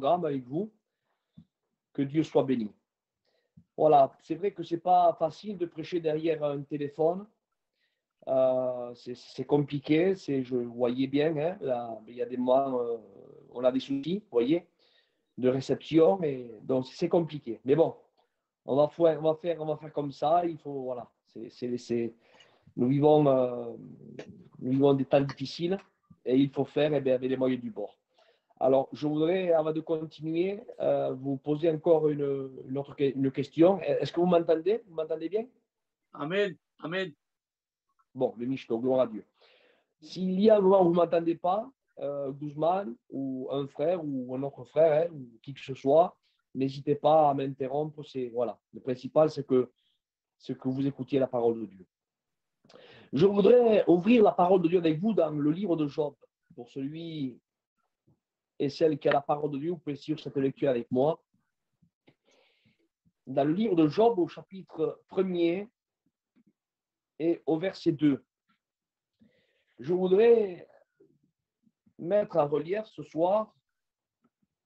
programme avec vous. Que Dieu soit béni. Voilà, c'est vrai que ce n'est pas facile de prêcher derrière un téléphone. C'est compliqué, je voyais bien, hein, là, il y a des moments, on a des soucis, vous voyez, de réception, et donc c'est compliqué. Mais bon, on va faire comme ça, il faut, voilà, nous vivons des temps difficiles, et il faut faire avec les moyens du bord. Alors, je voudrais, avant de continuer, vous poser encore une question. Est-ce que vous m'entendez? Vous m'entendez bien? Amen. Amen. Bon, le Michto, gloire à Dieu. S'il y a un moment où vous ne m'entendez pas, Guzman, ou un frère, ou un autre frère, hein, ou qui que ce soit, n'hésitez pas à m'interrompre. Voilà. Le principal, c'est que vous écoutiez la parole de Dieu. Je voudrais ouvrir la parole de Dieu avec vous dans le livre de Job. Pour celui et celle qui a la parole de Dieu, vous pouvez suivre cette lecture avec moi. Dans le livre de Job, au chapitre 1er et au verset 2. Je voudrais mettre en relief ce soir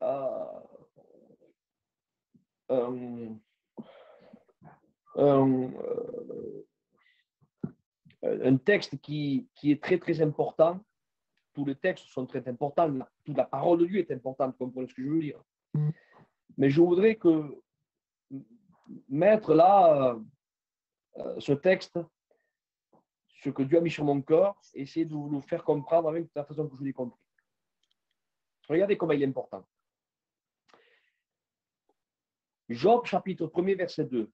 un texte qui est très, très important. Tous les textes sont très importants. Toute la parole de Dieu est importante, vous comprenez ce que je veux dire. Mais je voudrais mettre là ce texte, ce que Dieu a mis sur mon cœur, essayer de vous le faire comprendre avec la façon que je l'ai compris. Regardez comment il est important. Job, chapitre 1er, verset 2.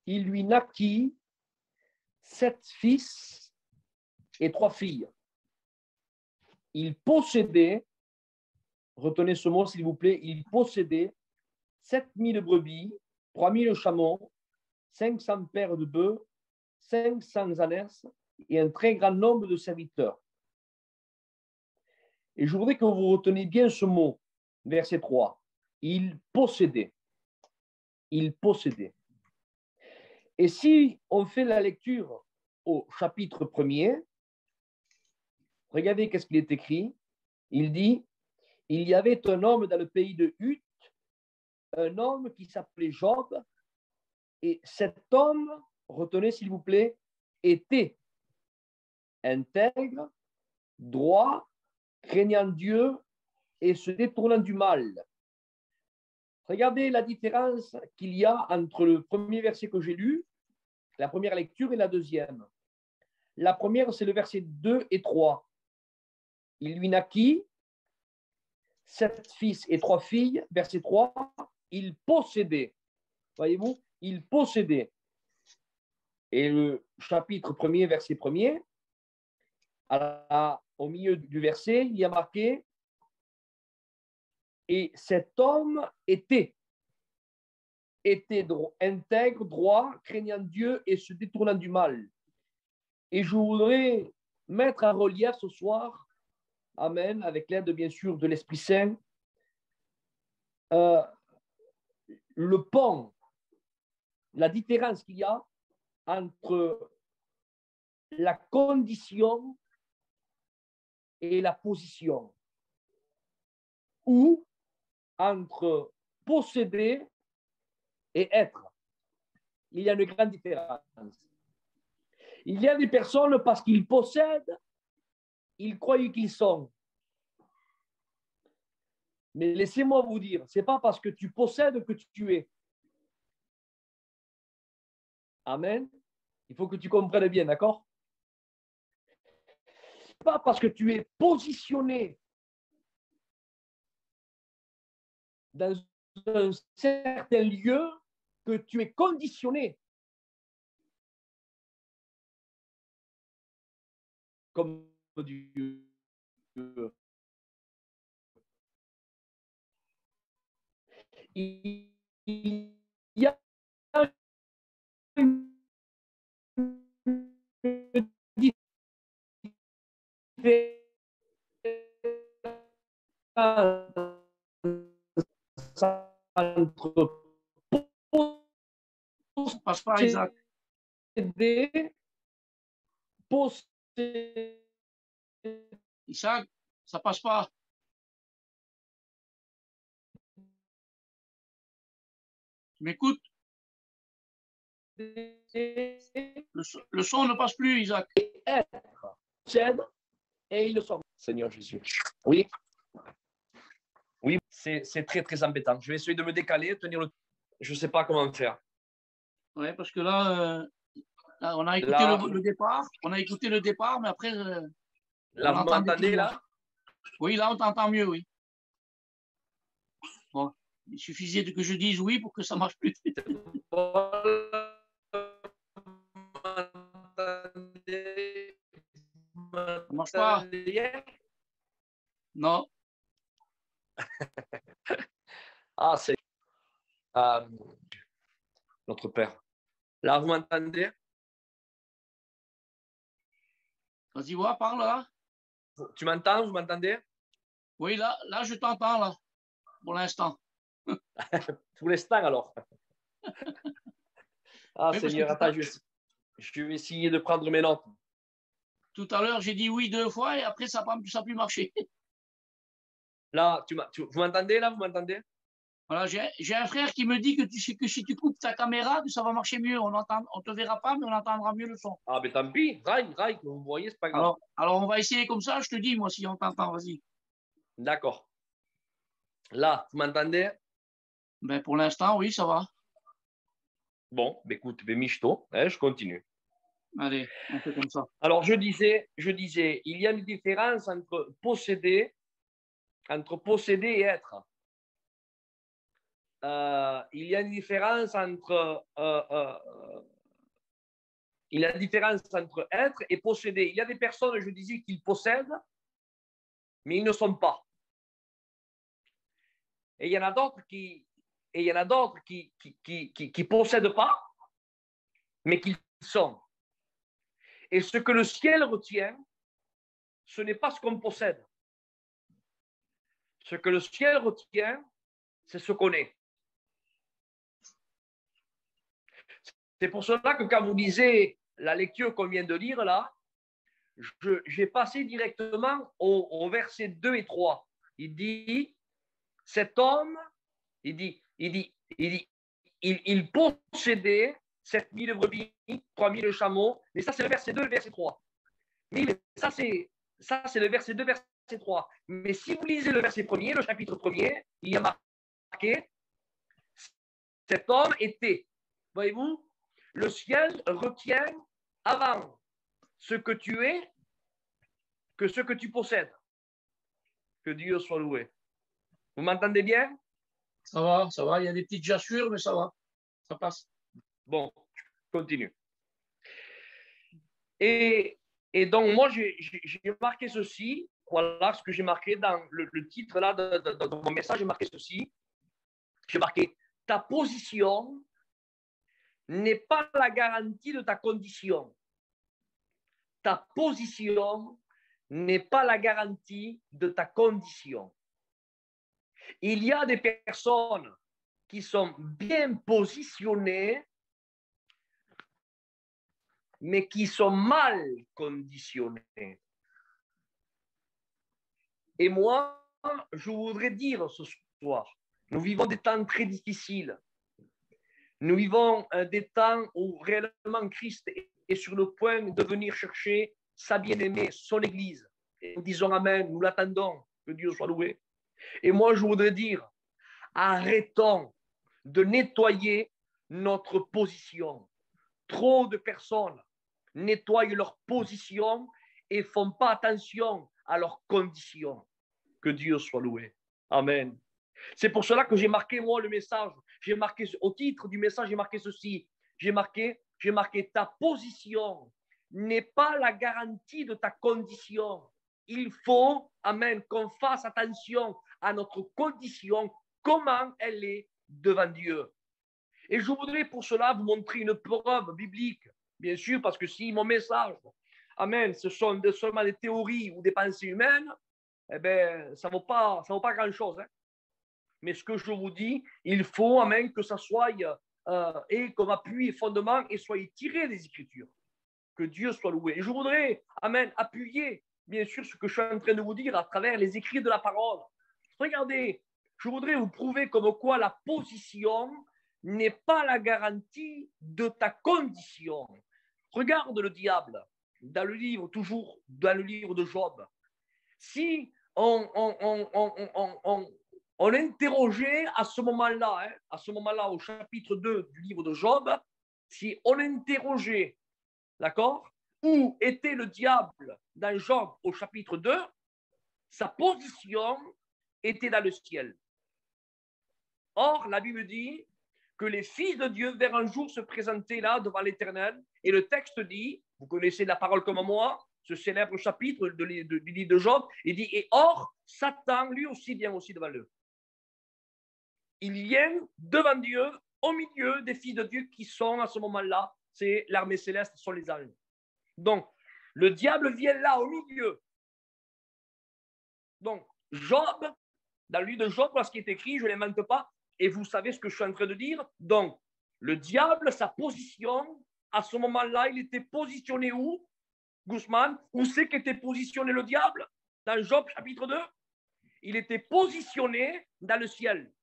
Il lui naquit 7 fils et 3 filles. Il possédait, retenez ce mot s'il vous plaît, il possédait 7000 brebis, 3000 chameaux, 500 paires de bœufs, 500 ânesses et un très grand nombre de serviteurs. Et je voudrais que vous reteniez bien ce mot, verset 3. Il possédait. Il possédait. Et si on fait la lecture au chapitre 1er, regardez qu'est-ce qu'il est écrit. Il dit, il y avait un homme dans le pays de Huth, un homme qui s'appelait Job, et cet homme, retenez s'il vous plaît, était intègre, droit, craignant Dieu et se détournant du mal. Regardez la différence qu'il y a entre le premier verset que j'ai lu, la première lecture, et la deuxième. La première, c'est le verset 2 et 3. Il lui naquit 7 fils et 3 filles. Verset 3, il possédait. Voyez-vous, il possédait. Et le chapitre 1er, verset 1er, au milieu du verset, il y a marqué « Et cet homme était intègre, droit, craignant Dieu et se détournant du mal. » Et je voudrais mettre en relief ce soir, amen, avec l'aide bien sûr de l'Esprit Saint, le pont, la différence qu'il y a entre la condition et la position, ou entre posséder et être. Il y a une grande différence. Il y a des personnes, parce qu'ils possèdent, ils croient qu'ils sont. Mais laissez-moi vous dire, ce n'est pas parce que tu possèdes que tu es. Amen. Il faut que tu comprennes bien, d'accord? Ce n'est pas parce que tu es positionné dans un certain lieu que tu es conditionné. Comme Dieu. Il y a une entre Passe pas, Isaac. Posséder, Isaac, ça passe pas. Tu m'écoutes? Et Le son ne passe plus, Isaac. être possède et ils le sont. Seigneur Jésus. Oui. Oui, c'est très, très embêtant. Je vais essayer de me décaler, tenir le. Je ne sais pas comment faire. Oui, parce que là, là, on a écouté Là, le départ. On a écouté le départ, mais après, là vous m'entendez là? Oui, là, on t'entend mieux, oui. Bon, il suffisait que je dise oui pour que ça marche plus. Ça marche pas? Non. Ah, c'est notre Père. Là, vous m'entendez? Vas-y, vois, parle là. Tu m'entends? Vous m'entendez? Oui, là, je t'entends, là, pour l'instant. Pour l'instant, alors. Ah, Oui, parce que Seigneur, attends, je vais essayer de prendre mes notes. tout à l'heure, j'ai dit oui 2 fois et après, ça n'a plus marché. Là, vous m'entendez, là? Vous m'entendez? Voilà, j'ai un frère qui me dit que si tu coupes ta caméra, que ça va marcher mieux. On te verra pas, mais on entendra mieux le son. Ah, mais tant pis. Raille, que vous voyez, c'est pas grave. Alors, on va essayer comme ça. Je te dis, moi, si on t'entend, vas-y. D'accord. Là, vous m'entendez? Ben, pour l'instant, oui, ça va. Bon, ben, écoute, ben, michto, hein, je continue. Allez, on fait comme ça. Alors, je disais, il y a une différence entre posséder et être. Il y a une différence entre être et posséder. Il y a des personnes, je disais, qu'ils possèdent, mais ils ne sont pas. Et il y en a d'autres qui possèdent pas, mais qui sont. Et ce que le ciel retient, ce n'est pas ce qu'on possède. Ce que le ciel retient, c'est ce qu'on est. C'est pour cela que quand vous lisez la lecture qu'on vient de lire là, j'ai passé directement au verset 2 et 3. Il dit, cet homme, il possédait 7000 brebis, 3000 chameaux, mais ça c'est le verset 2 et le verset 3. Mais ça c'est le verset 2, verset 3. Mais si vous lisez le verset 1er, le chapitre 1er, il y a marqué, cet homme était, voyez-vous, le ciel retient avant ce que tu es que ce que tu possèdes. Que Dieu soit loué. Vous m'entendez bien? Ça va. Il y a des petites jassures, mais ça va. Ça passe. Bon, je continue. Et donc, moi, j'ai marqué ceci. Voilà ce que j'ai marqué dans le titre là de mon message. J'ai marqué ceci. J'ai marqué ta position n'est pas la garantie de ta condition. Ta position n'est pas la garantie de ta condition. Il y a des personnes qui sont bien positionnées, mais qui sont mal conditionnées. Et moi, je voudrais dire ce soir, nous vivons des temps très difficiles. Nous vivons des temps où réellement Christ est sur le point de venir chercher sa bien-aimée, son Église. Et nous disons Amen, nous l'attendons, que Dieu soit loué. Et moi, je voudrais dire, arrêtons de nettoyer notre position. Trop de personnes nettoient leur position et ne font pas attention à leurs conditions. Que Dieu soit loué. Amen. C'est pour cela que j'ai marqué, moi, le message. J'ai marqué, au titre du message, j'ai marqué ceci. J'ai marqué, ta position n'est pas la garantie de ta condition. Il faut, amen, qu'on fasse attention à notre condition, comment elle est devant Dieu. Et je voudrais pour cela vous montrer une preuve biblique, bien sûr, parce que si mon message, amen, ce sont seulement des théories ou des pensées humaines, eh bien, ça ne vaut pas grand-chose. Hein. Mais ce que je vous dis, il faut, amen, que ça soit et comme appui et fondement et soit tiré des Écritures. Que Dieu soit loué. Et je voudrais, amen, appuyer, bien sûr, ce que je suis en train de vous dire à travers les écrits de la parole. Regardez, je voudrais vous prouver comme quoi la position n'est pas la garantie de ta condition. Regarde le diable dans le livre, toujours dans le livre de Job. Si on interrogeait à ce moment-là, au chapitre 2 du livre de Job, si on interrogeait, d'accord, où était le diable dans Job au chapitre 2, sa position était dans le ciel. Or, la Bible dit que les fils de Dieu vers un jour se présentaient là devant l'Éternel, et le texte dit, vous connaissez la parole comme moi, ce célèbre chapitre du livre de Job, il dit, et or, Satan, lui aussi, vient aussi devant eux. Il vient devant Dieu, au milieu des fils de Dieu qui sont à ce moment-là, c'est l'armée céleste, ce sont les anges. Donc, le diable vient là, au milieu. Donc, Job, dans le livre de Job, lorsqu'il est écrit, je ne l'invente pas, et vous savez ce que je suis en train de dire. Donc, le diable, sa position, à ce moment-là, il était positionné où, Guzman? Où c'est qu'était positionné le diable? Dans Job, chapitre 2, il était positionné dans le ciel.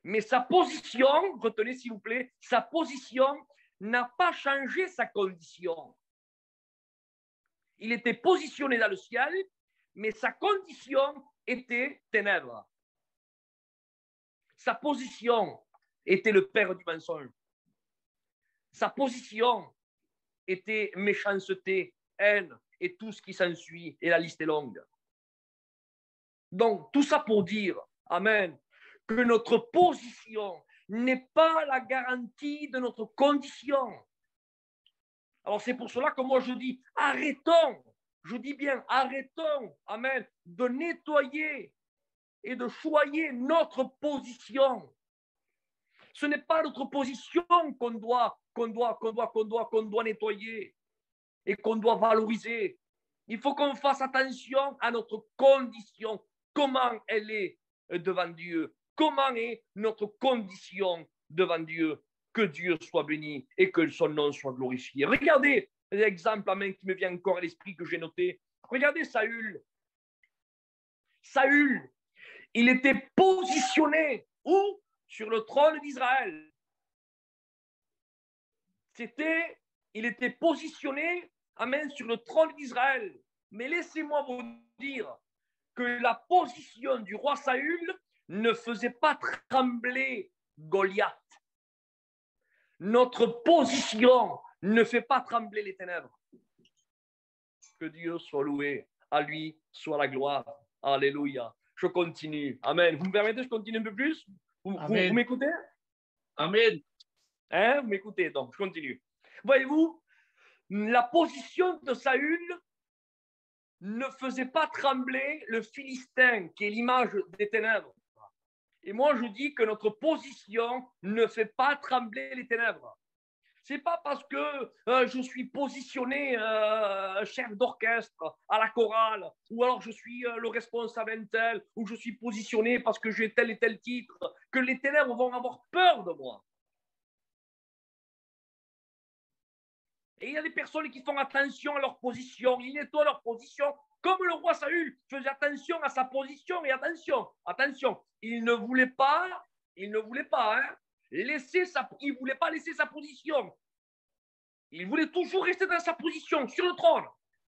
Mais sa position, retenez s'il vous plaît, sa position n'a pas changé sa condition. Il était positionné dans le ciel, mais sa condition était ténèbres. Sa position était le père du mensonge. Sa position était méchanceté, haine et tout ce qui s'ensuit, et la liste est longue. Donc, tout ça pour dire, amen, que notre position n'est pas la garantie de notre condition. Alors, c'est pour cela que moi, je dis, arrêtons, je dis bien, arrêtons, amen, de nettoyer et de choyer notre position. Ce n'est pas notre position qu'on doit nettoyer et qu'on doit valoriser. Il faut qu'on fasse attention à notre condition, comment elle est devant Dieu, comment est notre condition devant Dieu. Que Dieu soit béni et que son nom soit glorifié. Regardez l'exemple qui me vient encore à l'esprit que j'ai noté. Regardez Saül. Saül, il était positionné où? Sur le trône d'Israël. Il était positionné, amen, sur le trône d'Israël. Mais laissez-moi vous dire que la position du roi Saül ne faisait pas trembler Goliath. Notre position ne fait pas trembler les ténèbres. Que Dieu soit loué, à lui soit la gloire. Alléluia. Je continue. Amen. Vous me permettez, je continue un peu plus? Vous m'écoutez? Amen. Hein? Vous m'écoutez, donc je continue. Voyez-vous, la position de Saül ne faisait pas trembler le Philistin, qui est l'image des ténèbres. Et moi, je dis que notre position ne fait pas trembler les ténèbres. Ce n'est pas parce que je suis positionné chef d'orchestre à la chorale, ou alors je suis le responsable intel, ou je suis positionné parce que j'ai tel et tel titre, que les ténèbres vont avoir peur de moi. Et il y a des personnes qui font attention à leur position, ils nettoient leur position, comme le roi Saül faisait attention à sa position. Et attention, il ne voulait pas, il voulait pas laisser sa position. Il voulait toujours rester dans sa position, sur le trône.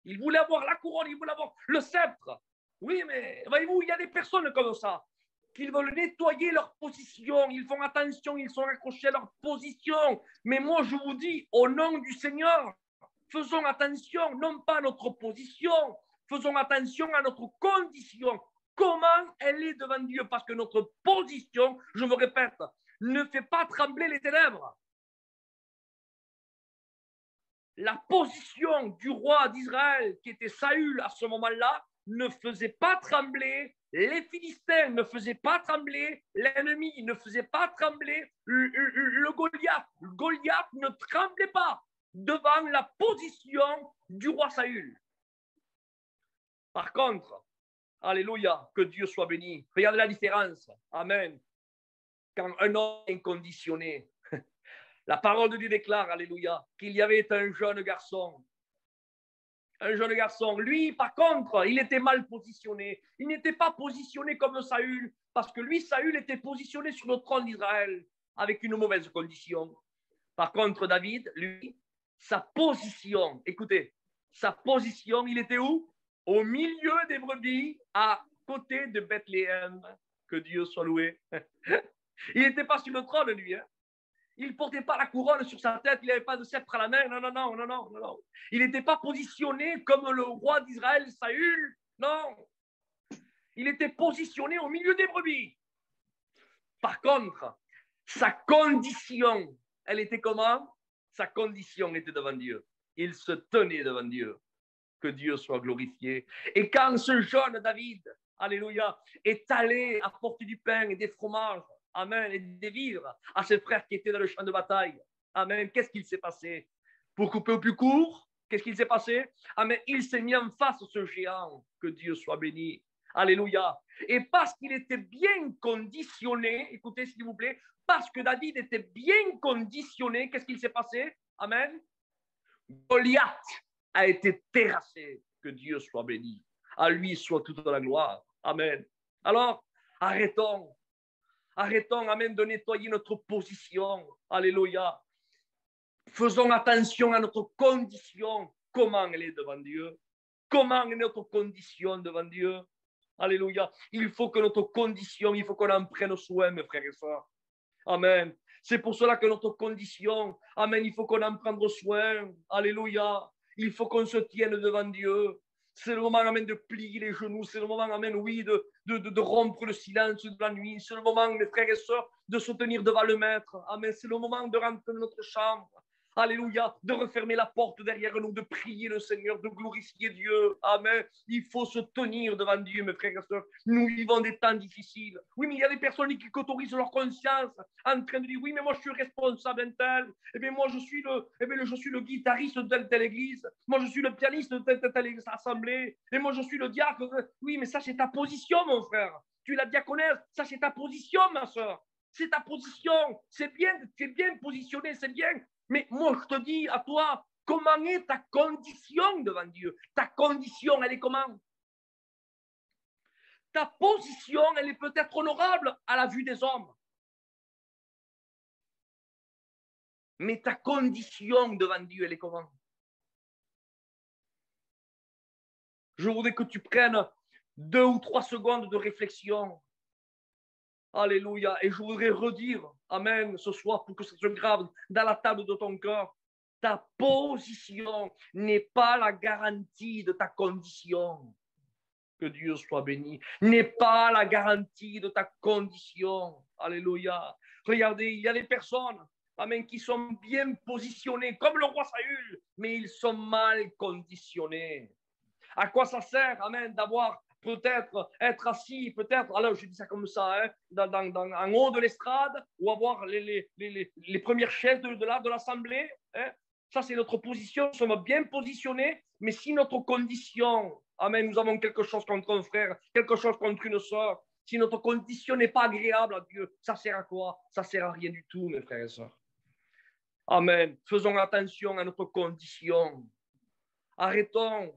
Il voulait avoir la couronne, il voulait avoir le sceptre. Oui, mais voyez-vous, il y a des personnes comme ça qui veulent nettoyer leur position. Ils font attention, ils sont accrochés à leur position. Mais moi, je vous dis, au nom du Seigneur, faisons attention, non pas à notre position, faisons attention à notre condition. Comment elle est devant Dieu? Parce que notre position, je me répète, ne fait pas trembler les ténèbres. La position du roi d'Israël, qui était Saül à ce moment-là, ne faisait pas trembler les Philistins, ne faisait pas trembler l'ennemi, ne faisait pas trembler le Goliath. Le Goliath ne tremblait pas devant la position du roi Saül. Par contre, alléluia, que Dieu soit béni. Regardez la différence. Amen. Quand un homme est inconditionné, la parole de Dieu déclare, alléluia, qu'il y avait un jeune garçon un jeune garçon. Lui, par contre, il était mal positionné. Il n'était pas positionné comme Saül, parce que lui, Saül, était positionné sur le trône d'Israël avec une mauvaise condition. Par contre, David, lui, sa position, écoutez, sa position, il était où? Au milieu des brebis, à côté de Bethléem. Que Dieu soit loué. Il n'était pas sur le trône, lui. Hein? Il ne portait pas la couronne sur sa tête, il n'avait pas de sceptre à la main. Non, non, non, non, non, non. Il n'était pas positionné comme le roi d'Israël, Saül. Non. Il était positionné au milieu des brebis. Par contre, sa condition, elle était comment? Sa condition était devant Dieu. Il se tenait devant Dieu. Que Dieu soit glorifié. Et quand ce jeune David, alléluia, est allé apporter du pain et des fromages, amen, et des vivres à ses frères qui étaient dans le champ de bataille, amen, qu'est-ce qu'il s'est passé? Pour couper au plus court, qu'est-ce qu'il s'est passé? Amen, il s'est mis en face de ce géant. Que Dieu soit béni. Alléluia. Et parce qu'il était bien conditionné, écoutez s'il vous plaît, parce que David était bien conditionné, qu'est-ce qu'il s'est passé? Amen. Goliath a été terrassé. Que Dieu soit béni. À lui soit toute la gloire. Amen. Alors, arrêtons, amen, de nettoyer notre position. Alléluia. Faisons attention à notre condition. Comment elle est devant Dieu? Comment est notre condition devant Dieu? Alléluia. Il faut que notre condition, il faut qu'on en prenne soin, mes frères et sœurs. Amen. C'est pour cela que notre condition, amen, il faut qu'on en prenne soin. Alléluia. Il faut qu'on se tienne devant Dieu. C'est le moment, amen, de plier les genoux. C'est le moment, amen, oui, de rompre le silence de la nuit. C'est le moment, mes frères et sœurs, de se tenir devant le Maître. Amen. C'est le moment de rentrer dans notre chambre. Alléluia, de refermer la porte derrière nous, de prier le Seigneur, de glorifier Dieu. Amen. Il faut se tenir devant Dieu, mes frères et sœurs. Nous vivons des temps difficiles. Oui, mais il y a des personnes qui autorisent leur conscience en train de dire, oui, mais moi je suis responsable d'un tel. Eh bien, moi je suis le guitariste de telle église. Moi je suis le pianiste de telle assemblée. Et moi je suis le diacre. Oui, mais ça c'est ta position, mon frère. Tu es la diaconesse, ça c'est ta position, ma sœur. C'est ta position. C'est bien, tu es bien positionné, c'est bien. Mais moi, je te dis à toi, comment est ta condition devant Dieu? Ta condition, elle est comment? Ta position, elle est peut-être honorable à la vue des hommes. Mais ta condition devant Dieu, elle est comment? Je voudrais que tu prennes 2 ou 3 secondes de réflexion. Alléluia. Et je voudrais redire, amen, ce soir pour que ça se grave dans la table de ton cœur. Ta position n'est pas la garantie de ta condition. Que Dieu soit béni. N'est pas la garantie de ta condition. Alléluia. Regardez, il y a des personnes, amen, qui sont bien positionnées, comme le roi Saül, mais ils sont mal conditionnés. À quoi ça sert, amen, d'avoir peut-être être assis, peut-être, alors je dis ça comme ça, hein, en haut de l'estrade, ou avoir les premières chaises de l'Assemblée. Hein. Ça, c'est notre position. Nous sommes bien positionnés, mais si notre condition, amen, nous avons quelque chose contre un frère, quelque chose contre une soeur, si notre condition n'est pas agréable à Dieu, ça sert à quoi? Ça sert à rien du tout, mes frères et sœurs. Amen. Faisons attention à notre condition. Arrêtons,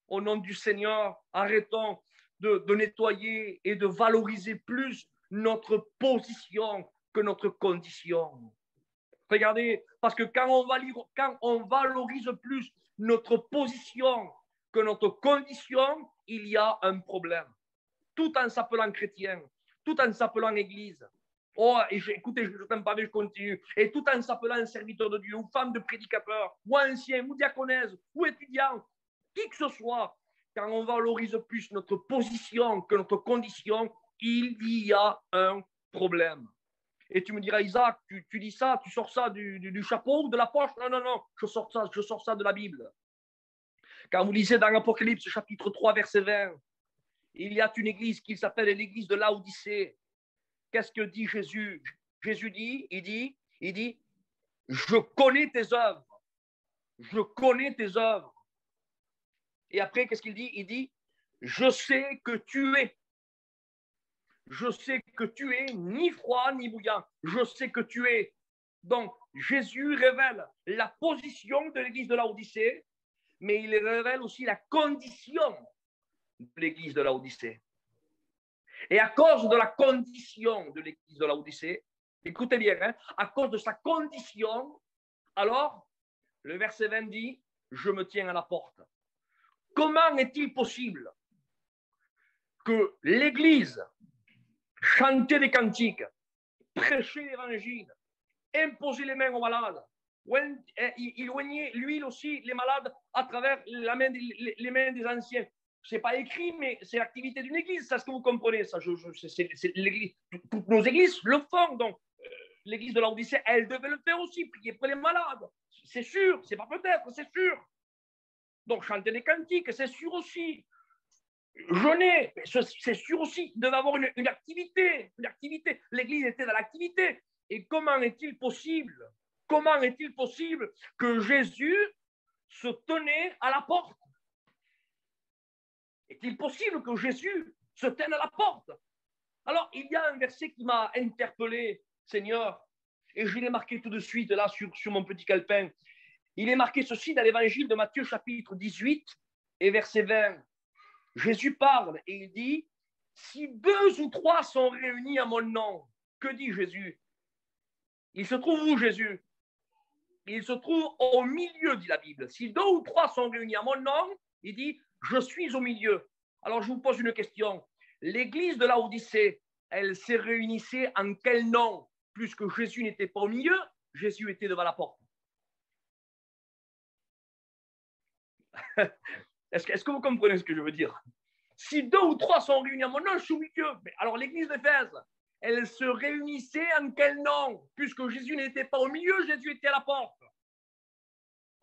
au nom du Seigneur, arrêtons de nettoyer et de valoriser plus notre position que notre condition. Regardez, parce que quand on valorise plus notre position que notre condition, il y a un problème. Tout en s'appelant chrétien, tout en s'appelant église. Oh, écoutez, je t'aime pas, mais je continue. Et tout en s'appelant un serviteur de Dieu, ou femme de prédicateur, ou ancien, ou diaconèse, ou étudiant, qui que ce soit, quand on valorise plus notre position que notre condition, il y a un problème. Et tu me diras, Isaac, tu dis ça, tu sors ça du chapeau ou de la poche? Non, non, non, je sors ça de la Bible. Quand vous lisez dans l'Apocalypse, chapitre 3, verset 20, il y a une église qui s'appelle l'église de Laodicée. Qu'est-ce que dit Jésus? Jésus dit, il dit, je connais tes œuvres. Je connais tes œuvres. Et après, qu'est-ce qu'il dit? Il dit, je sais que tu es. Je sais que tu es ni froid ni bouillant. Je sais que tu es. Donc, Jésus révèle la position de l'église de Laodicée, mais il révèle aussi la condition de l'église de Laodicée. Et à cause de la condition de l'église de Laodicée, écoutez bien, hein, à cause de sa condition, alors, le verset 20 dit, je me tiens à la porte. Comment est-il possible que l'église chantait des cantiques, prêchait l'évangile, imposait les mains aux malades, il oignait l'huile aussi les malades à travers les mains des anciens? Ce n'est pas écrit, mais c'est l'activité d'une église, ça, est-ce que vous comprenez ça? C'est l'église. Toutes nos églises le font, donc l'église de Laodicée, elle devait le faire aussi, prier pour les malades, c'est sûr, c'est pas peut-être, c'est sûr. Donc chanter des cantiques, c'est sûr aussi. Jeûner, c'est sûr aussi, il devait avoir une activité, une activité. L'église était dans l'activité. Et comment est-il possible que Jésus se tenait à la porte? Est-il possible que Jésus se tienne à la porte? Alors, il y a un verset qui m'a interpellé, Seigneur, et je l'ai marqué tout de suite là sur mon petit calepin. Il est marqué ceci dans l'évangile de Matthieu, chapitre 18 et verset 20. Jésus parle et il dit, si 2 ou 3 sont réunis à mon nom, que dit Jésus? Il se trouve où, Jésus? Il se trouve au milieu, dit la Bible. Si 2 ou 3 sont réunis à mon nom, il dit, je suis au milieu. Alors, je vous pose une question. L'église de Laodicée, elle s'est réunissée en quel nom? Puisque Jésus n'était pas au milieu, Jésus était devant la porte. Est-ce que vous comprenez ce que je veux dire? Si 2 ou 3 sont réunis à mon nom, je suis au milieu. Mais alors, l'église d'Éphèse, elle se réunissait en quel nom? Puisque Jésus n'était pas au milieu, Jésus était à la porte.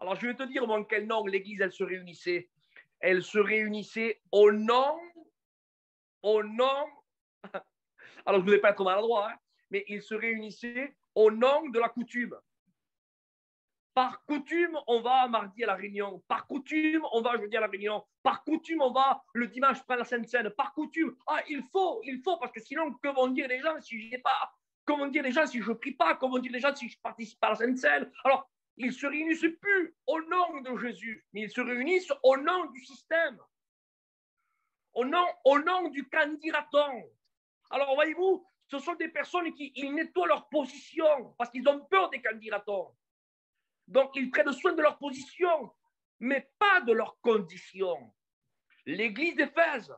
Alors, je vais te dire, en quel nom l'église, elle se réunissait. Elle se réunissait au nom. Alors, je ne voulais pas être maladroit, hein, mais ils se réunissaient au nom de la coutume. Par coutume, on va mardi à la réunion. Par coutume, on va jeudi à la réunion. Par coutume, on va le dimanche prendre la Sainte Seine. Par coutume, il faut, parce que sinon, que vont dire les gens si je n'y ai pas? Comment dire les gens si je ne prie pas? Comment dire les gens si je ne participe pas à la Sainte Seine? Alors, ils ne se réunissent plus au nom de Jésus, mais ils se réunissent au nom du système, au nom du candidaton. Alors, voyez-vous, ce sont des personnes qui nettoient leur position parce qu'ils ont peur des candidatons. Donc, ils prennent soin de leur position, mais pas de leur condition. L'église d'Éphèse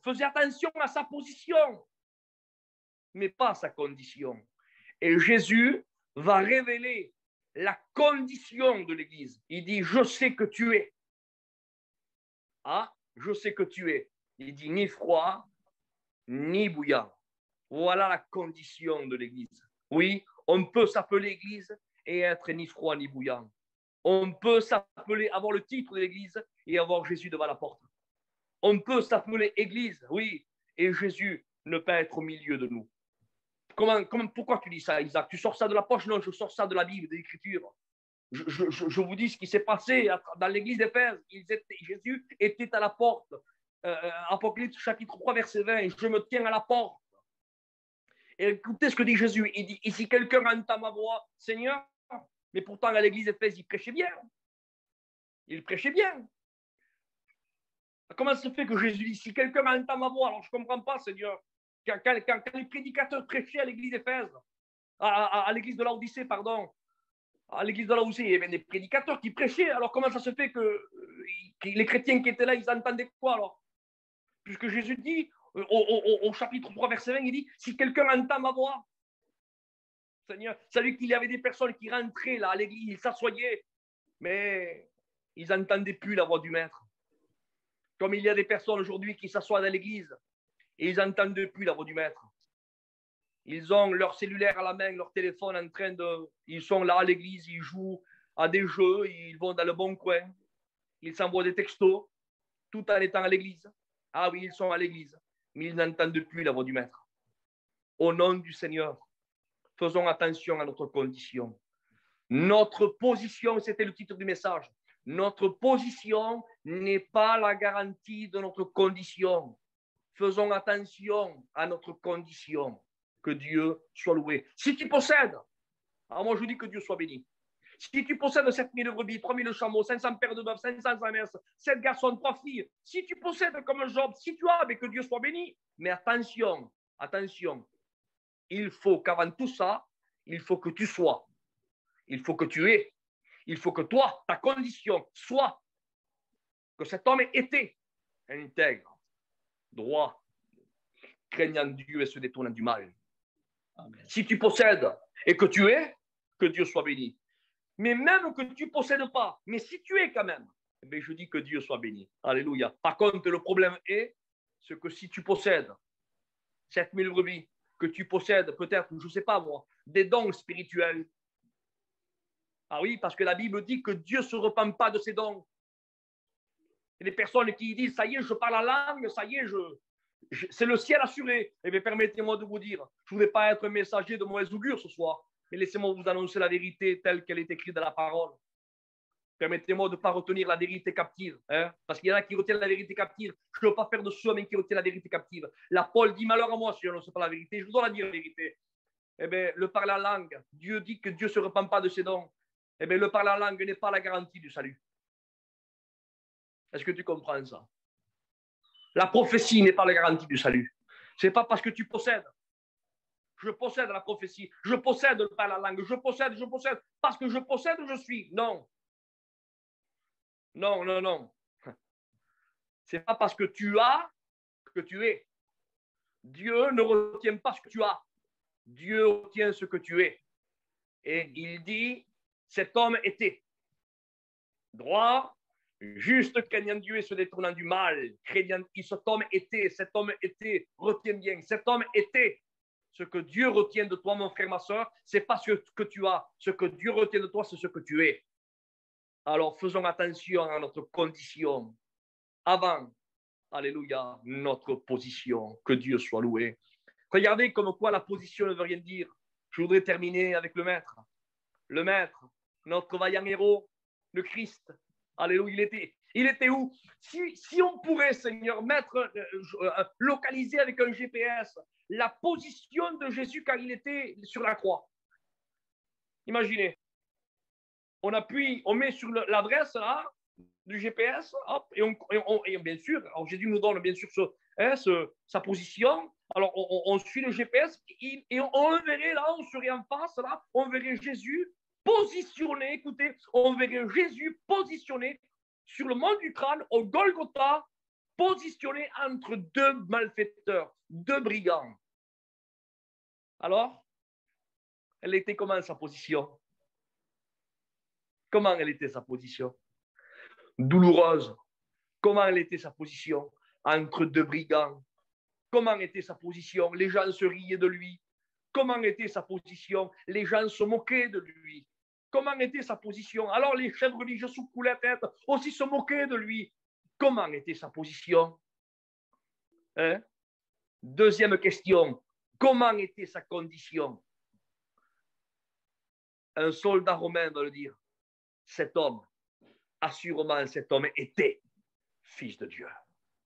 faisait attention à sa position, mais pas à sa condition. Et Jésus va révéler la condition de l'église. Il dit, je sais que tu es. Ah, je sais que tu es. Il dit, ni froid, ni bouillant. Voilà la condition de l'église. Oui, on peut s'appeler église et être ni froid ni bouillant. On peut s'appeler, avoir le titre de l'église et avoir Jésus devant la porte. On peut s'appeler église, oui, et Jésus ne peut être au milieu de nous. Pourquoi tu dis ça, Isaac? Tu sors ça de la poche? Non, je sors ça de la Bible, de l'Écriture. Je vous dis ce qui s'est passé dans l'église d'Éphèse. Jésus était à la porte. Apocalypse chapitre 3, verset 20. Je me tiens à la porte. Et écoutez ce que dit Jésus. Il dit, et si quelqu'un entend ma voix, Seigneur, mais pourtant à l'église d'Éphèse, il prêchait bien. Il prêchait bien. Comment se fait que Jésus dit, si quelqu'un entend ma voix? Alors je ne comprends pas, Seigneur. Quand les prédicateurs prêchaient à l'église d'Éphèse, à l'église de Laodicée, pardon, à l'église de Laodicée, il y avait des prédicateurs qui prêchaient. Alors comment ça se fait que les chrétiens qui étaient là, ils entendaient quoi alors? Puisque Jésus dit, au chapitre 3, verset 20, il dit, si quelqu'un entend ma voix, Seigneur, c'est-à-dire qu'il y avait des personnes qui rentraient là à l'église, ils s'assoyaient, mais ils n'entendaient plus la voix du maître. Comme il y a des personnes aujourd'hui qui s'assoient dans l'église et ils n'entendent plus la voix du maître. Ils ont leur cellulaire à la main, leur téléphone en train de... Ils sont là à l'église, ils jouent à des jeux, ils vont dans le bon coin, ils s'envoient des textos, tout en étant à l'église. Ah oui, ils sont à l'église, mais ils n'entendent plus la voix du maître. Au nom du Seigneur, faisons attention à notre condition. Notre position, c'était le titre du message, notre position n'est pas la garantie de notre condition. Faisons attention à notre condition. Que Dieu soit loué. Si tu possèdes, alors moi je dis que Dieu soit béni. Si tu possèdes 7000 brebis, 3000 chameaux, 500 paires de bœufs, 500 ânesses, 7 garçons, 3 filles, si tu possèdes comme un Job, si tu as, mais que Dieu soit béni. Mais attention, attention, il faut qu'avant tout ça, il faut que tu sois, il faut que tu aies, il faut que toi, ta condition soit que cet homme était intègre, droit, craignant Dieu et se détournant du mal. Amen. Si tu possèdes et que tu es, que Dieu soit béni. Mais même que tu ne possèdes pas, mais si tu es quand même, eh bien, je dis que Dieu soit béni. Alléluia. Par contre, le problème est ce que si tu possèdes 7000 brebis, que tu possèdes peut-être, je ne sais pas moi, des dons spirituels. Ah oui, parce que la Bible dit que Dieu ne se repent pas de ses dons. Et les personnes qui disent, ça y est, je parle la langue, ça y est, c'est le ciel assuré. Eh bien, permettez-moi de vous dire, je ne voudrais pas être un messager de mauvaise augure ce soir, mais laissez-moi vous annoncer la vérité telle qu'elle est écrite dans la parole. Permettez-moi de ne pas retenir la vérité captive, hein, parce qu'il y en a qui retiennent la vérité captive. Je ne veux pas faire de ceux qui retiennent la vérité captive. La Paul dit, malheur à moi si je ne sais pas la vérité, je vous dois la dire la vérité. Eh bien, le parler en langue, Dieu dit que Dieu ne se repent pas de ses dons. Eh bien, le parler en langue n'est pas la garantie du salut. Est-ce que tu comprends ça? La prophétie n'est pas la garantie du salut. Ce n'est pas parce que tu possèdes. Je possède la prophétie. Je possède le parler en langue. Je possède. Parce que je possède, je suis. Non. Non, non, non. Ce n'est pas parce que tu as que tu es. Dieu ne retient pas ce que tu as. Dieu retient ce que tu es. Et il dit, cet homme était droit, juste, craignant Dieu et se détournant du mal. Cet homme était, retiens bien, cet homme était. Ce que Dieu retient de toi, mon frère, ma soeur, ce n'est pas ce que tu as. Ce que Dieu retient de toi, c'est ce que tu es. Alors, faisons attention à notre condition. Avant, alléluia, notre position. Que Dieu soit loué. Regardez comme quoi la position ne veut rien dire. Je voudrais terminer avec le maître. Le maître, notre vaillant héros, le Christ. Alléluia, il était où? Si on pourrait, Seigneur, localiser avec un GPS la position de Jésus quand il était sur la croix. Imaginez. On appuie, on met sur l'adresse là, du GPS, hop, et bien sûr, alors Jésus nous donne bien sûr sa position. Alors on suit le GPS et on verrait là, on serait en face là, on verrait Jésus positionné, écoutez, on verrait Jésus positionné sur le mont du crâne, au Golgotha, positionné entre deux malfaiteurs, deux brigands. Alors, elle était comment sa position? Comment elle était sa position? Douloureuse. Comment elle était sa position? Entre deux brigands. Comment était sa position? Les gens se riaient de lui. Comment était sa position? Les gens se moquaient de lui. Comment était sa position? Alors les chefs religieux secouaient la tête, aussi se moquaient de lui. Comment était sa position? Hein? Deuxième question. Comment était sa condition? Un soldat romain va le dire. Cet homme, assurément, cet homme était fils de Dieu.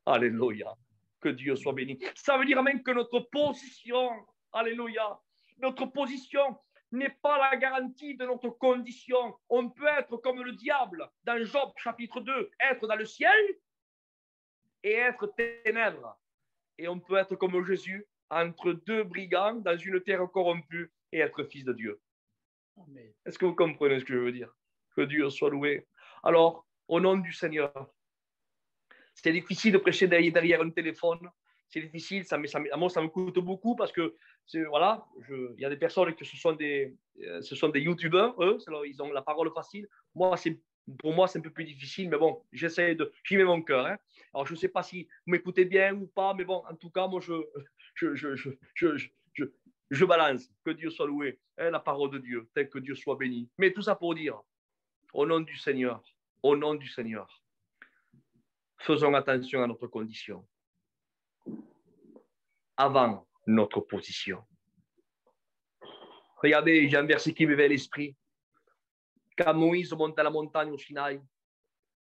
Alléluia. Que Dieu soit béni. Ça veut dire même que notre position, alléluia, notre position n'est pas la garantie de notre condition. On peut être comme le diable dans Job chapitre 2, être dans le ciel et être ténèbres. Et on peut être comme Jésus entre deux brigands dans une terre corrompue et être fils de Dieu. Amen. Est-ce que vous comprenez ce que je veux dire? Que Dieu soit loué. Alors, au nom du Seigneur, c'est difficile de prêcher derrière un téléphone. C'est difficile, moi, ça me coûte beaucoup parce que, voilà, il y a des personnes qui ce sont des youtubeurs, eux, ils ont la parole facile. Pour moi, c'est un peu plus difficile, mais bon, j'y mets mon cœur. Hein. Alors, je ne sais pas si vous m'écoutez bien ou pas, mais bon, en tout cas, moi, je balance. Que Dieu soit loué, hein, la parole de Dieu, tel que Dieu soit béni. Mais tout ça pour dire, au nom du Seigneur, faisons attention à notre condition. Avant notre position. Regardez, j'ai un verset qui me vient à l'esprit. Quand Moïse monte à la montagne au Sinaï,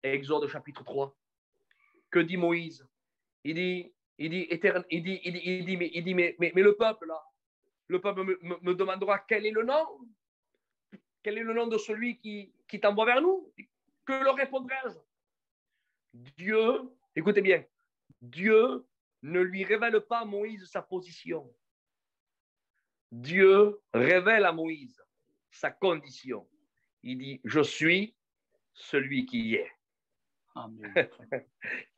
Exode chapitre 3, que dit Moïse? Il dit, mais le peuple là, le peuple me demandera quel est le nom. quel est le nom de celui qui t'envoie vers nous? Que leur répondrai-je? Dieu, écoutez bien, Dieu ne lui révèle pas à Moïse sa position. Dieu révèle à Moïse sa condition. Il dit, je suis celui qui est. Amen.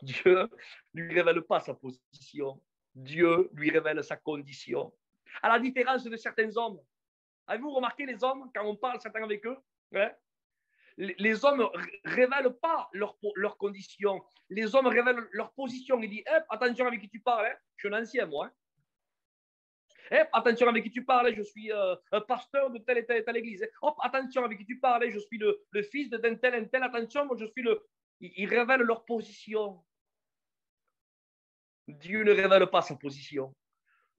Dieu ne lui révèle pas sa position. Dieu lui révèle sa condition. À la différence de certains hommes. Avez-vous remarqué les hommes, quand on parle certains avec eux, hein, les hommes ne révèlent pas leur condition. Les hommes révèlent leur position. Ils disent, attention avec qui tu parles, hein. Je suis un ancien, moi. Hein. Attention avec qui tu parles, je suis un pasteur de telle et telle église. Hop, attention avec qui tu parles, je suis le fils d'un tel. Attention, moi je suis le... Ils révèlent leur position. Dieu ne révèle pas sa position.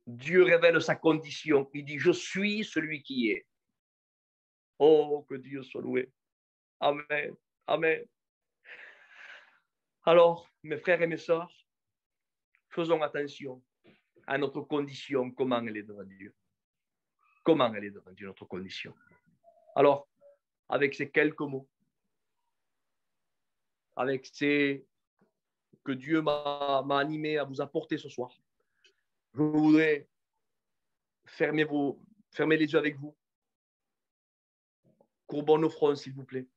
Dieu révèle sa condition. Il dit, je suis celui qui est. Oh, que Dieu soit loué. Amen. Amen. Alors, mes frères et mes sœurs, faisons attention à notre condition, comment elle est devant Dieu. Comment elle est devant Dieu, notre condition. Alors, avec ces quelques mots, avec ces que Dieu m'a animé à vous apporter ce soir, je voudrais fermer les yeux avec vous. Courbons nos fronts, s'il vous plaît.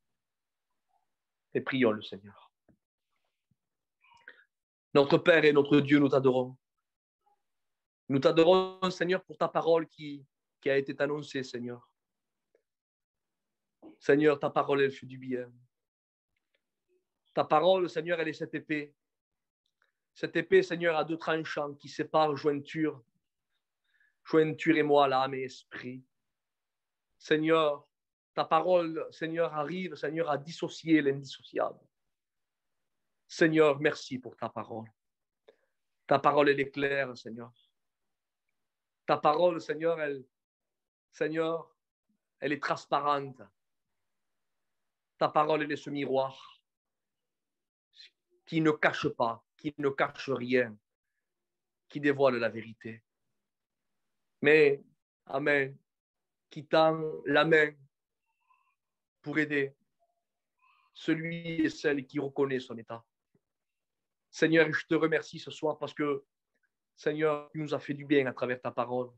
Et prions le Seigneur. Notre Père et notre Dieu, nous t'adorons. Nous t'adorons, Seigneur, pour ta parole qui a été annoncée, Seigneur. Seigneur, ta parole, elle fait du bien. Ta parole, Seigneur, elle est cette épée. Cette épée, Seigneur, a deux tranchants qui séparent jointure et moi, l'âme et esprit. Seigneur, ta parole, Seigneur, arrive, Seigneur, à dissocier l'indissociable. Seigneur, merci pour ta parole. Ta parole, elle est claire, Seigneur. Ta parole, Seigneur, elle est transparente. Ta parole, elle est ce miroir qui ne cache pas, qui ne cache rien, qui dévoile la vérité. Mais, Amen, qui tend la main pour aider celui et celle qui reconnaît son état. Seigneur, je te remercie ce soir parce que, Seigneur, tu nous as fait du bien à travers ta parole.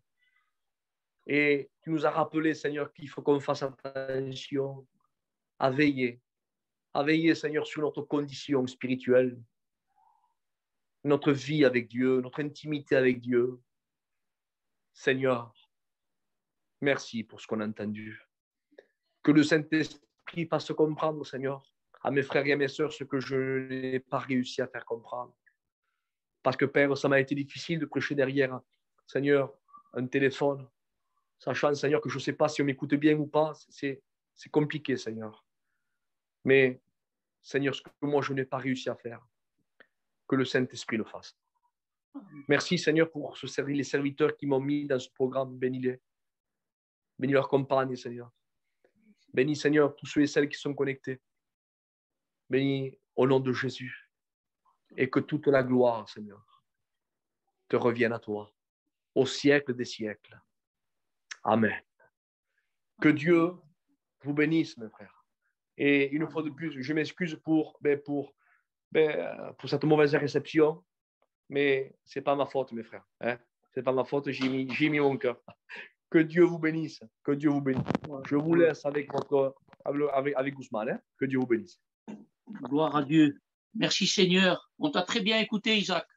Et tu nous as rappelé, Seigneur, qu'il faut qu'on fasse attention à veiller, Seigneur, sur notre condition spirituelle, notre vie avec Dieu, notre intimité avec Dieu. Seigneur, merci pour ce qu'on a entendu. Que le Saint-Esprit fasse comprendre, Seigneur, à mes frères et à mes sœurs ce que je n'ai pas réussi à faire comprendre. Parce que, Père, ça m'a été difficile de prêcher derrière, Seigneur, un téléphone, sachant, Seigneur, que je ne sais pas si on m'écoute bien ou pas. C'est compliqué, Seigneur. Mais, Seigneur, ce que moi, je n'ai pas réussi à faire, que le Saint-Esprit le fasse. Merci, Seigneur, pour les serviteurs qui m'ont mis dans ce programme. Bénis-les. Bénis leurs compagnes, Seigneur. Bénis, Seigneur, tous ceux et celles qui sont connectés. Bénis au nom de Jésus. Et que toute la gloire, Seigneur, te revienne à toi, au siècle des siècles. Amen. Que Dieu vous bénisse, mes frères. Et une fois de plus, je m'excuse pour cette mauvaise réception, mais ce n'est pas ma faute, mes frères. Hein? Ce n'est pas ma faute, j'ai mis mon cœur. Que Dieu vous bénisse. Que Dieu vous bénisse. Je vous laisse avec Ousmane. Hein? Que Dieu vous bénisse. Gloire à Dieu. Merci Seigneur. On t'a très bien écouté, Isaac.